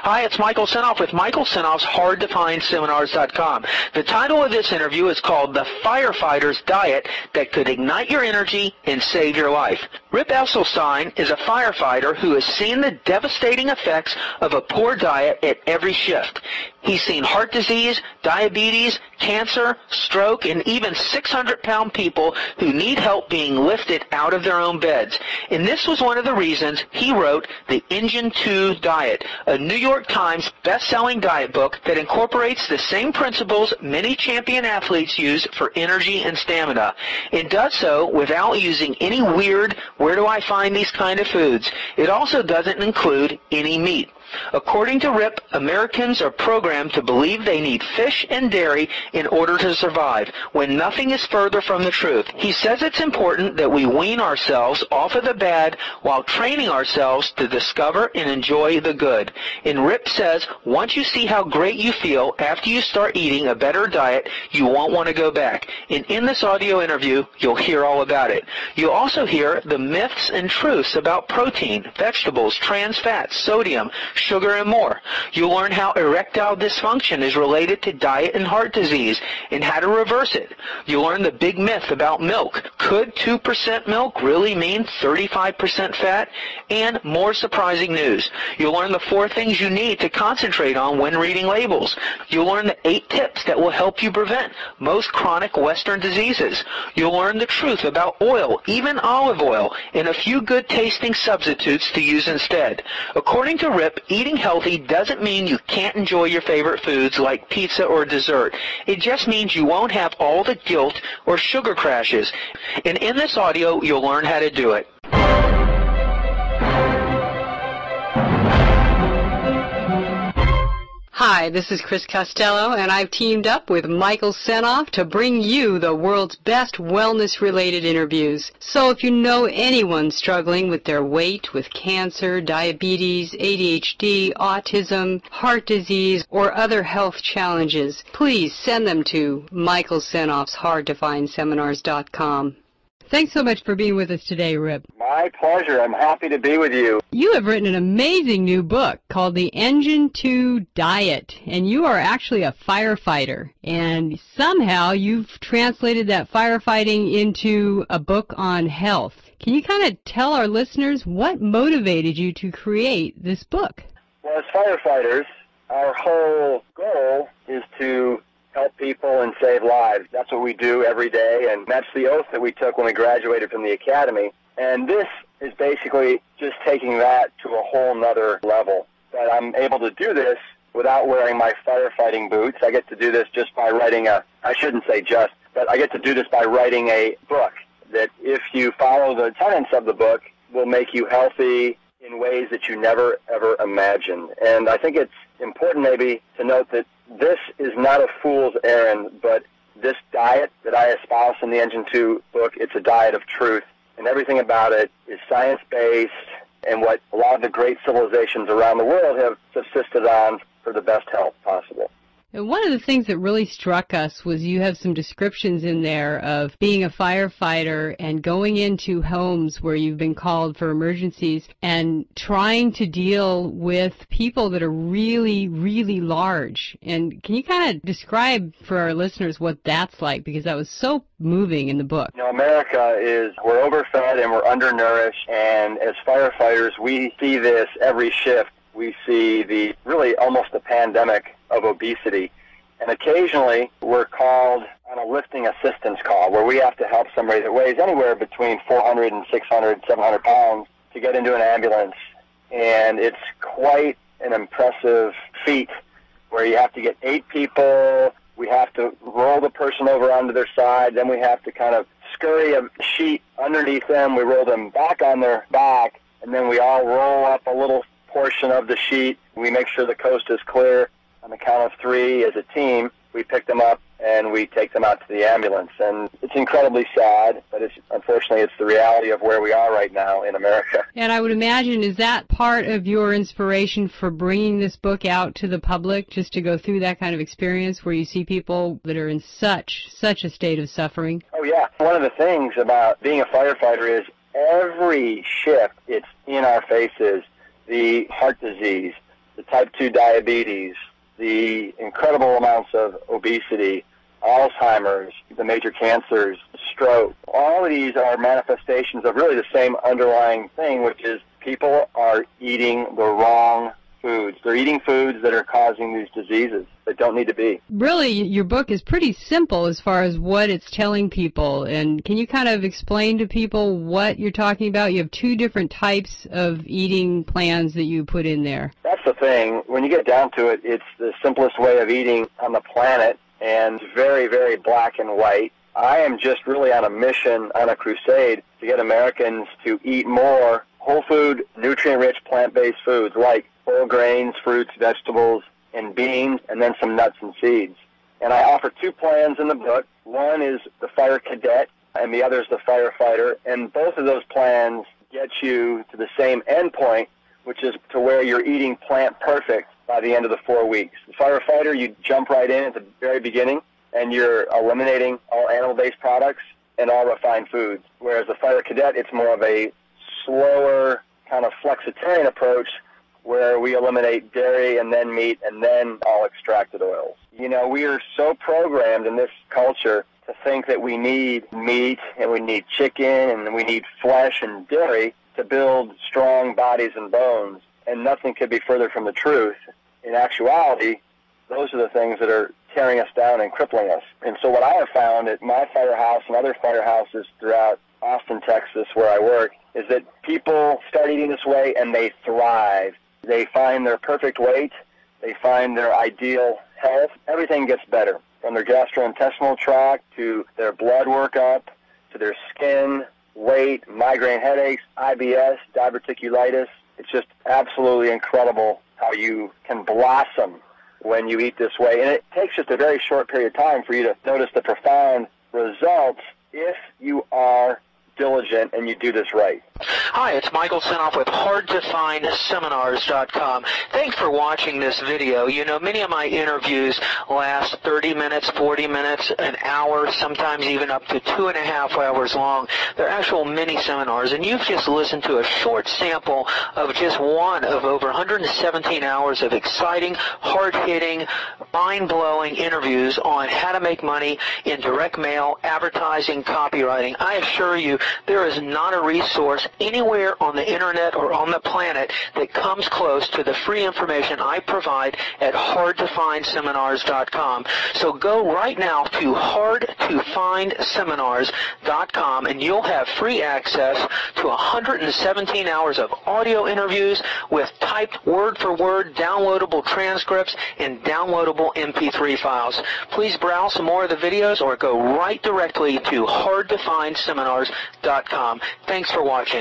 Hi, it's Michael Senoff with Michael Senoff's HardToFindSeminars.com. The title of this interview is called The Firefighter's Diet That Could Ignite Your Energy and Save Your Life. Rip Esselstyn is a firefighter who has seen the devastating effects of a poor diet at every shift. He's seen heart disease, diabetes, cancer, stroke, and even 600-pound people who need help being lifted out of their own beds. And this was one of the reasons he wrote The Engine 2 Diet, a New York Times best-selling diet book that incorporates the same principles many champion athletes use for energy and stamina. It does so without using any weird, where do I find these kind of foods? It also doesn't include any meat. According to Rip, Americans are programmed to believe they need fish and dairy in order to survive, when nothing is further from the truth. He says it's important that we wean ourselves off of the bad while training ourselves to discover and enjoy the good. And Rip says once you see how great you feel after you start eating a better diet, you won't want to go back. And in this audio interview, you'll hear all about it. You'll also hear the myths and truths about protein, vegetables, trans fats, sodium, sugar, and more. You'll learn how erectile dysfunction is related to diet and heart disease and how to reverse it. You'll learn the big myth about milk. Could 2% milk really mean 35% fat? And more surprising news. You'll learn the 4 things you need to concentrate on when reading labels. You'll learn the 8 tips that will help you prevent most chronic Western diseases. You'll learn the truth about oil, even olive oil, and a few good tasting substitutes to use instead. According to Rip, eating healthy doesn't mean you can't enjoy your favorite foods like pizza or dessert. It just means you won't have all the guilt or sugar crashes. And in this audio, you'll learn how to do it. Hi, this is Chris Costello, and I've teamed up with Michael Senoff to bring you the world's best wellness-related interviews. So if you know anyone struggling with their weight, with cancer, diabetes, ADHD, autism, heart disease, or other health challenges, please send them to Michael Senoff's HardToFindSeminars.com. Thanks so much for being with us today, Rip. My pleasure. I'm happy to be with you. You have written an amazing new book called The Engine 2 Diet, and you are actually a firefighter. And somehow you've translated that firefighting into a book on health. Can you kind of tell our listeners what motivated you to create this book? Well, as firefighters, our whole goal is to help people and save lives. That's what we do every day, and that's the oath that we took when we graduated from the academy. And this is basically just taking that to a whole nother level. But I'm able to do this without wearing my firefighting boots. I get to do this just by writing I shouldn't say just, but I get to do this by writing a book that, if you follow the tenets of the book, will make you healthy in ways that you never, ever imagined. And I think it's important maybe to note that this is not a fool's errand, but this diet that I espouse in the Engine 2 book, it's a diet of truth. And everything about it is science-based and what a lot of the great civilizations around the world have subsisted on for the best health possible. And one of the things that really struck us was you have some descriptions in there of being a firefighter and going into homes where you've been called for emergencies and trying to deal with people that are really, really large. And can you kind of describe for our listeners what that's like? Because that was so moving in the book. You know, America we're overfed and we're undernourished, and as firefighters, we see this every shift. We see really almost a pandemic of obesity. And occasionally we're called on a lifting assistance call where we have to help somebody that weighs anywhere between 400 and 600, 700 pounds to get into an ambulance. And it's quite an impressive feat where you have to get 8 people. We have to roll the person over onto their side. Then we have to kind of scurry a sheet underneath them. We roll them back on their back. And then we all roll up a little portion of the sheet. We make sure the coast is clear. On the count of 3 as a team, we pick them up and we take them out to the ambulance. And it's incredibly sad, but unfortunately it's the reality of where we are right now in America. And I would imagine, is that part of your inspiration for bringing this book out to the public, just to go through that kind of experience where you see people that are in such a state of suffering? Oh, yeah. One of the things about being a firefighter is every shift, it's in our faces. The heart disease, the type 2 diabetes, the incredible amounts of obesity, Alzheimer's, the major cancers, stroke. All of these are manifestations of really the same underlying thing, which is people are eating the wrong foods. They're eating foods that are causing these diseases that don't need to be. Really, your book is pretty simple as far as what it's telling people. And can you kind of explain to people what you're talking about? You have 2 different types of eating plans that you put in there. That's the thing. When you get down to it, it's the simplest way of eating on the planet, and very, very black and white. I am just really on a mission, on a crusade, to get Americans to eat more whole food, nutrient-rich, plant-based foods like whole grains, fruits, vegetables, and beans, and then some nuts and seeds. And I offer 2 plans in the book. One is the Fire Cadet, and the other is the Firefighter. And both of those plans get you to the same end point, which is to where you're eating plant perfect by the end of the 4 weeks. The Firefighter, you jump right in at the very beginning, and you're eliminating all animal-based products and all refined foods. Whereas the Fire Cadet, it's more of a slower, kind of flexitarian approach, where we eliminate dairy and then meat and then all extracted oils. You know, we are so programmed in this culture to think that we need meat and we need chicken and we need flesh and dairy to build strong bodies and bones, and nothing could be further from the truth. In actuality, those are the things that are tearing us down and crippling us. And so what I have found at my firehouse and other firehouses throughout Austin, Texas, where I work, is that people start eating this way and they thrive. They find their perfect weight. They find their ideal health. Everything gets better, from their gastrointestinal tract to their blood workup to their skin, weight, migraine headaches, IBS, diverticulitis. It's just absolutely incredible how you can blossom when you eat this way. And it takes just a very short period of time for you to notice the profound results if you are diligent and you do this right. Hi, it's Michael Senoff with HardToFindSeminars.com. Thanks for watching this video. You know, many of my interviews last 30 minutes, 40 minutes, an hour, sometimes even up to 2.5 hours long. They're actual mini seminars, and you've just listened to a short sample of just one of over 117 hours of exciting, hard-hitting, mind-blowing interviews on how to make money in direct mail, advertising, copywriting. I assure you, there is not a resource anywhere on the internet or on the planet that comes close to the free information I provide at HardToFindSeminars.com. So go right now to HardToFindSeminars.com, and you'll have free access to 117 hours of audio interviews with typed word-for-word downloadable transcripts and downloadable MP3 files. Please browse some more of the videos or go right directly to HardToFindSeminars.com. Thanks for watching.